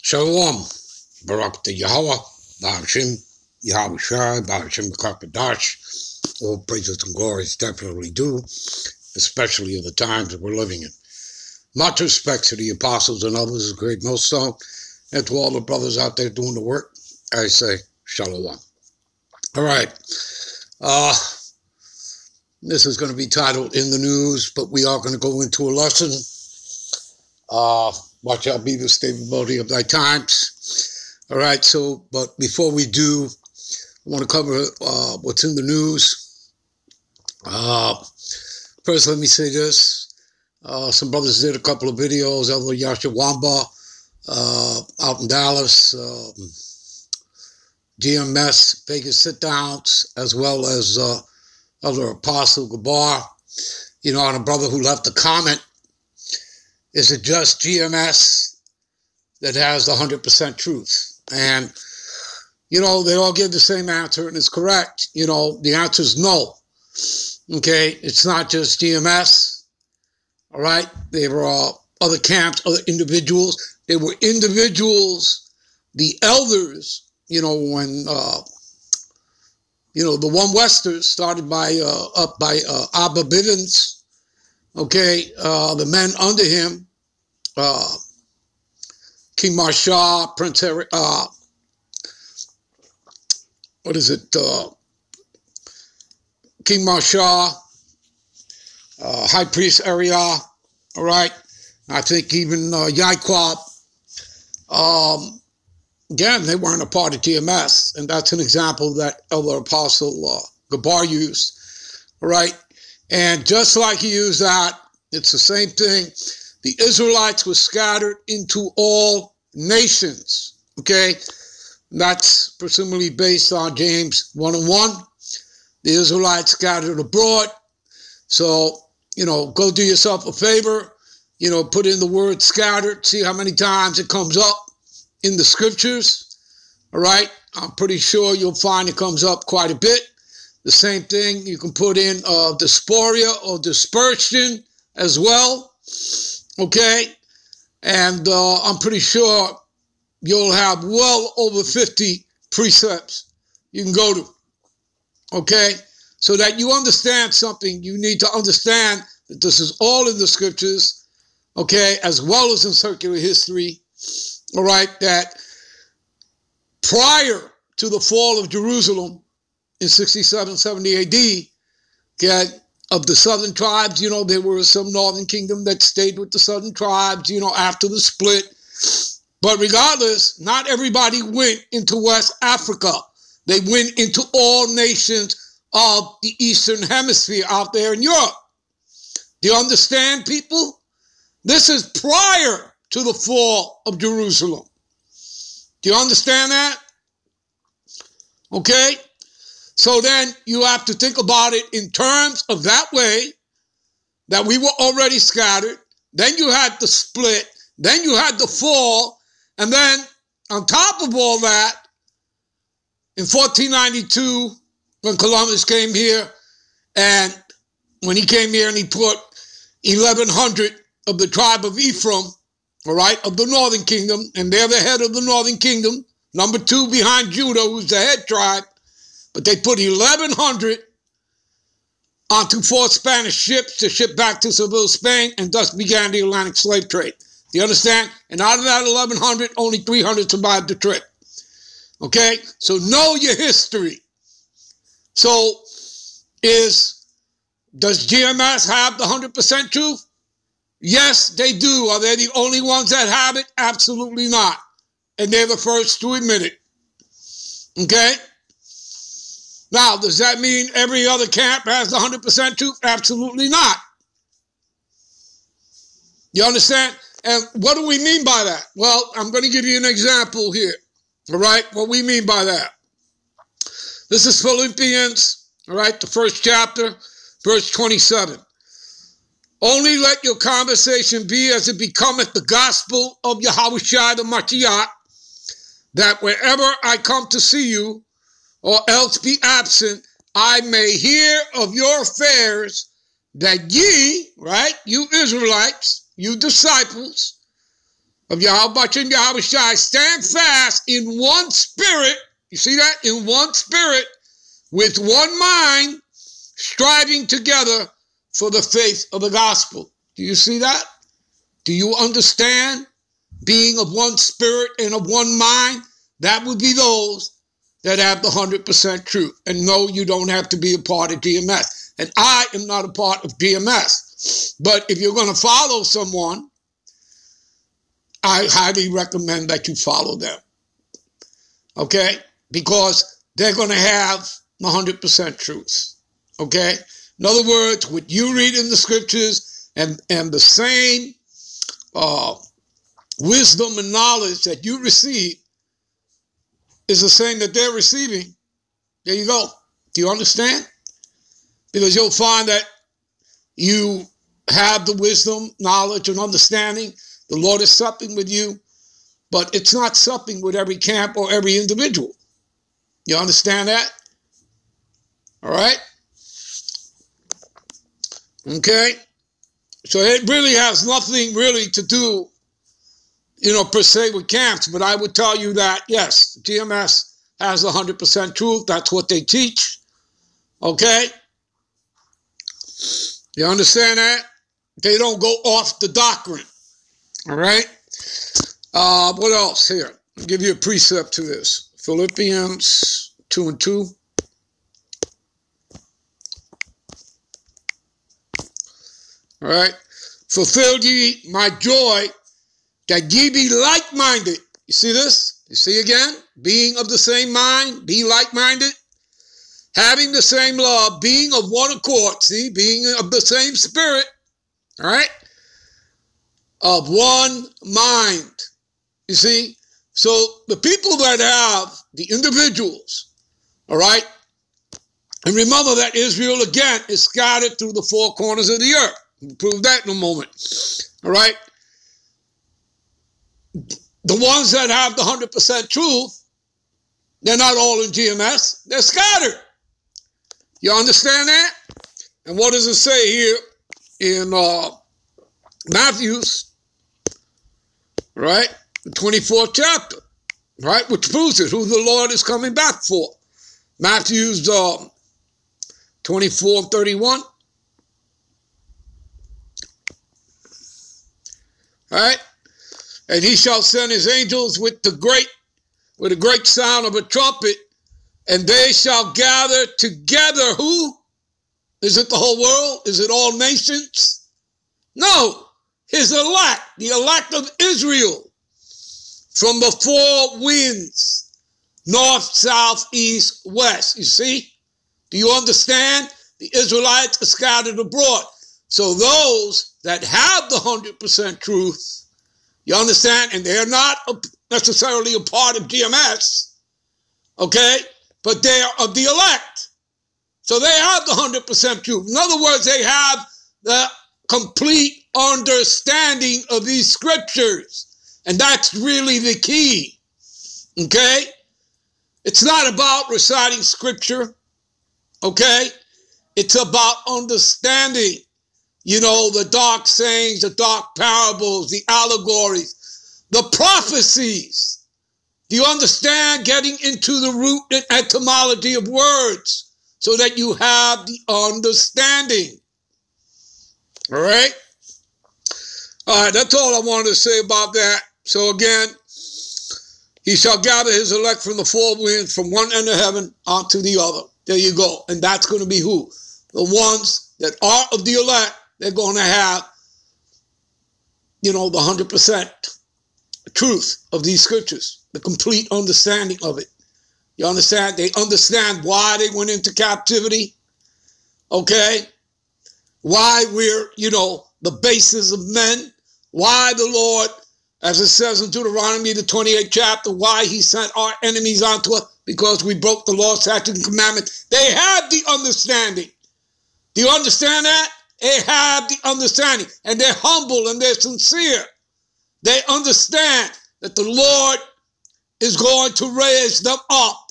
Shalom, Barak the Yahweh, Ba'ashim, Yahweh Shai, Ba'ashim Kakadash. All praises and glories definitely due, especially in the times that we're living in. Much respect to the apostles and others of great millstone, and to all the brothers out there doing the work. I say, Shalom. All right. This is going to be titled In the News, but we are going to go into a lesson. Watch out, be the stability of thy times. All right, but before we do, I want to cover what's in the news. First, let me say this. Some brothers did a couple of videos, Elder Yasha Wamba out in Dallas, GMS, Vegas sit-downs, as well as Elder Apostle Gabar, on a brother who left a comment. Is it just GMS that has the 100% truth? And, they all give the same answer, and it's correct. The answer is no. Okay, it's not just GMS. All right, there were other camps, other individuals. There were individuals, the elders, when, the One Westers started by Abba Bivens, okay, the men under him, King Marshal, Prince Harry, King Marshal, High Priest Area, all right, I think even Yaikwab, again, they weren't a part of GMS, and that's an example that Elder Apostle Gabar used, all right, and just like he used that, it's the same thing. The Israelites were scattered into all nations, okay? That's presumably based on James 1:1. The Israelites scattered abroad. So, go do yourself a favor, put in the word scattered, see how many times it comes up in the scriptures, all right? I'm pretty sure you'll find it comes up quite a bit. The same thing, you can put in diaspora or dispersion as well, okay? And I'm pretty sure you'll have well over 50 precepts you can go to, okay? So that you understand something, you need to understand that this is all in the scriptures, okay, as well as in circular history, all right, that prior to the fall of Jerusalem in 67, 70 AD, okay, of the southern tribes, there were some northern kingdom that stayed with the southern tribes, after the split. But regardless, not everybody went into West Africa. They went into all nations of the Eastern Hemisphere out there in Europe. Do you understand, people? This is prior to the fall of Jerusalem. Do you understand that? Okay? So then you have to think about it in terms of that way, that we were already scattered. Then you had the split. Then you had the fall. And then on top of all that, in 1492, when Columbus came here, and when he came here and he put 1,100 of the tribe of Ephraim, all right, of the northern kingdom, and they're the head of the northern kingdom, number 2 behind Judah, who's the head tribe. But they put 1,100 onto 4 Spanish ships to ship back to Seville, Spain, and thus began the Atlantic slave trade. Do you understand? And out of that 1,100, only 300 survived the trip. Okay? So know your history. So does GMS have the 100% truth? Yes, they do. Are they the only ones that have it? Absolutely not. And they're the first to admit it. Okay? Now, does that mean every other camp has the 100% truth? Absolutely not. You understand? And what do we mean by that? Well, I'm going to give you an example here. All right? What we mean by that. This is Philippians, all right, the 1st chapter, verse 27. Only let your conversation be as it becometh the gospel of Yahweh Shai the Mashiach, that wherever I come to see you, or else be absent, I may hear of your affairs, that ye, right, you Israelites, you disciples, of Yahweh and Yahweh Shai, stand fast in one spirit. You see that? In one spirit, with one mind, striving together for the faith of the gospel. Do you see that? Do you understand? Being of one spirit and of one mind, that would be those that have the 100% truth. And no, you don't have to be a part of GMS. And I am not a part of GMS. But if you're going to follow someone, I highly recommend that you follow them. Okay? Because they're going to have 100% truth. Okay? In other words, what you read in the scriptures and the same wisdom and knowledge that you receive is the same that they're receiving. There you go. Do you understand? Because you'll find that you have the wisdom, knowledge, and understanding. The Lord is supping with you, but it's not supping with every camp or every individual. You understand that? All right? Okay? So it really has nothing really to do, per se with camps, but I would tell you that, yes, GMS has 100% truth. That's what they teach. Okay? You understand that? They don't go off the doctrine. All right? What else here? I'll give you a precept to this. Philippians 2:2. All right? Fulfill ye my joy, that ye be like-minded. You see this? You see again? Being of the same mind, be like-minded. Having the same love, being of one accord. See? Being of the same spirit. All right? Of one mind. You see? So the people that have, the individuals, all right? And remember that Israel, again, is scattered through the four corners of the earth. We'll prove that in a moment. All right? The ones that have the 100% truth, they're not all in GMS. They're scattered. You understand that? And what does it say here in Matthew's, right? The 24th chapter, right? Which proves it, who the Lord is coming back for. Matthew's 24:31. All right? And he shall send his angels with a great sound of a trumpet, and they shall gather together who? Is it the whole world? Is it all nations? No. His elect, the elect of Israel, from the four winds, north, south, east, west. You see? Do you understand? The Israelites are scattered abroad. So those that have the 100% truth, you understand? And they're not necessarily a part of GMS, okay? But they are of the elect. So they have the 100% truth. In other words, they have the complete understanding of these scriptures. And that's really the key, okay? It's not about reciting scripture, okay? It's about understanding, the dark sayings, the dark parables, the allegories, the prophecies. Do you understand? Getting into the root and etymology of words so that you have the understanding. All right? All right, that's all I wanted to say about that. So again, he shall gather his elect from the four winds, from one end of heaven onto the other. There you go. And that's going to be who? The ones that are of the elect, they're going to have, the 100% truth of these scriptures, the complete understanding of it. You understand? They understand why they went into captivity, okay? Why we're, the basis of men, why the Lord, as it says in Deuteronomy, the 28th chapter, why he sent our enemies onto us, because we broke the law, statutes, and commandments. They have the understanding. Do you understand that? They have the understanding, and they're humble and they're sincere. They understand that the Lord is going to raise them up,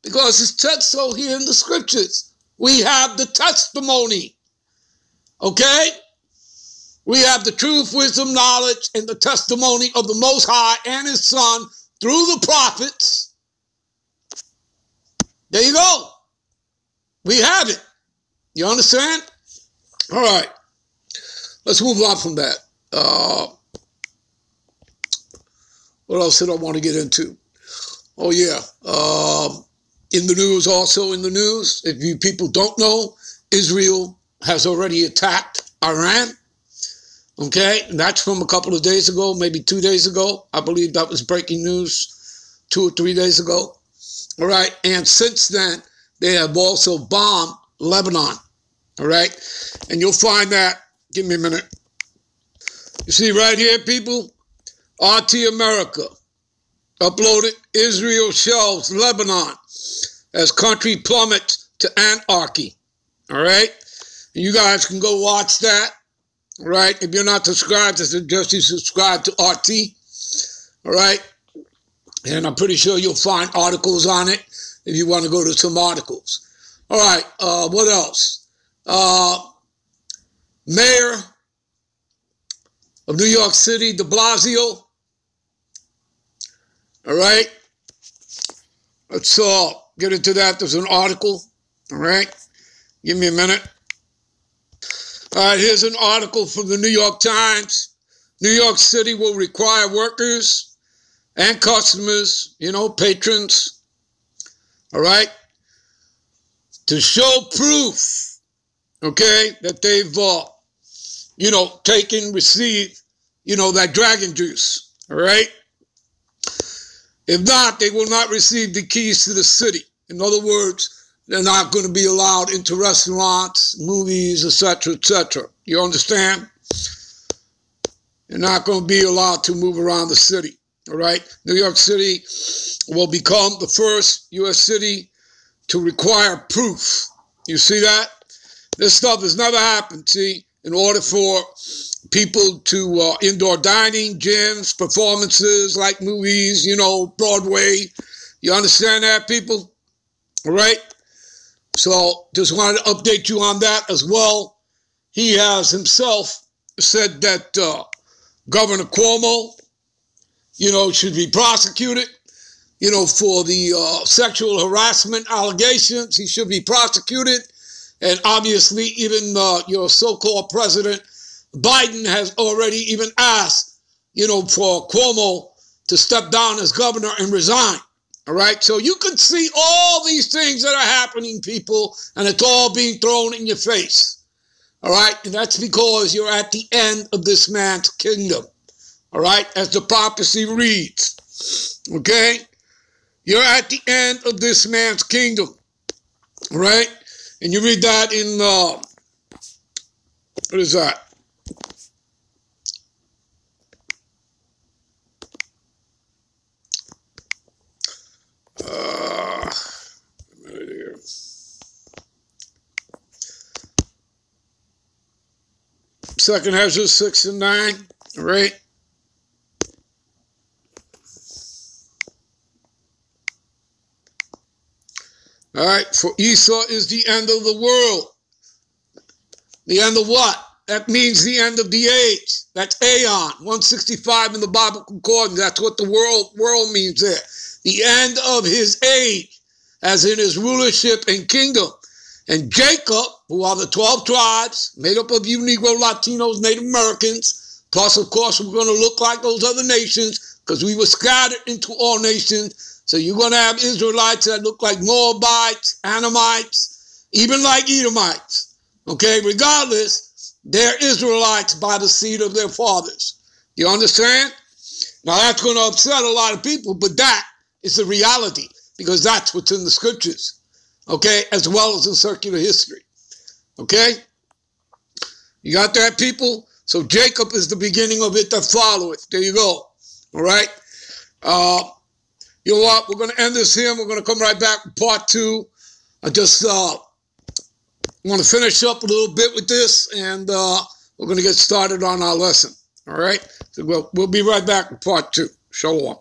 because it's said so here in the scriptures. We have the testimony. Okay? We have the truth, wisdom, knowledge, and the testimony of the Most High and His Son through the prophets. There you go. We have it. You understand? All right. Let's move on from that. What else did I want to get into? Oh, yeah. In the news, also in the news, if you people don't know, Israel has already attacked Iran. Okay? And that's from a couple of days ago, maybe 2 days ago. I believe that was breaking news 2 or 3 days ago. All right? And since then, they have also bombed Lebanon. All right? And you'll find that, give me a minute. You see right here, people? RT America uploaded, Israel shelves Lebanon as country plummets to anarchy. All right? And you guys can go watch that. All right? If you're not subscribed, I suggest you subscribe to RT. All right? And I'm pretty sure you'll find articles on it if you want to go to some articles. All right. What else? Mayor of New York City, de Blasio. All right. Let's get into that. There's an article. All right. Give me a minute. All right. Here's an article from the New York Times. New York City will require workers and customers, patrons, all right, to show proof, okay, that they've, received, that dragon juice, all right? If not, they will not receive the keys to the city. In other words, they're not going to be allowed into restaurants, movies, etc., etc. You understand? They're not going to be allowed to move around the city, all right? New York City will become the first U.S. city to require proof. You see that? This stuff has never happened, see? In order for people to indoor dining, gyms, performances like movies, Broadway. You understand that, people? All right? So just wanted to update you on that as well. He has himself said that Governor Cuomo, should be prosecuted, for the sexual harassment allegations. He should be prosecuted. And obviously, even your so-called President Biden has already even asked, for Cuomo to step down as governor and resign. All right? So you can see all these things that are happening, people, and it's all being thrown in your face. All right? And that's because you're at the end of this man's kingdom. All right? As the prophecy reads. Okay? You're at the end of this man's kingdom. All right? And you read that in, what is that? A minute here. Second Ezra 6 and 9, all right? All right, for Esau is the end of the world. The end of what? That means the end of the age. That's Aeon, 165 in the Bible Concordance. That's what the world means there. The end of his age, as in his rulership and kingdom. And Jacob, who are the 12 tribes, made up of you Negro, Latinos, Native Americans, plus, of course, we're going to look like those other nations because we were scattered into all nations. So you're going to have Israelites that look like Moabites, Ammonites, even like Edomites. Okay, regardless, they're Israelites by the seed of their fathers. You understand? Now that's going to upset a lot of people, but that is the reality because that's what's in the scriptures. Okay, as well as in circular history. Okay? You got that, people? So Jacob is the beginning of it that followeth. There you go. All right? You know what? We're going to end this here. We're going to come right back with part 2. I just want to finish up a little bit with this, and we're going to get started on our lesson. All right? So we'll be right back with part 2. Shalom.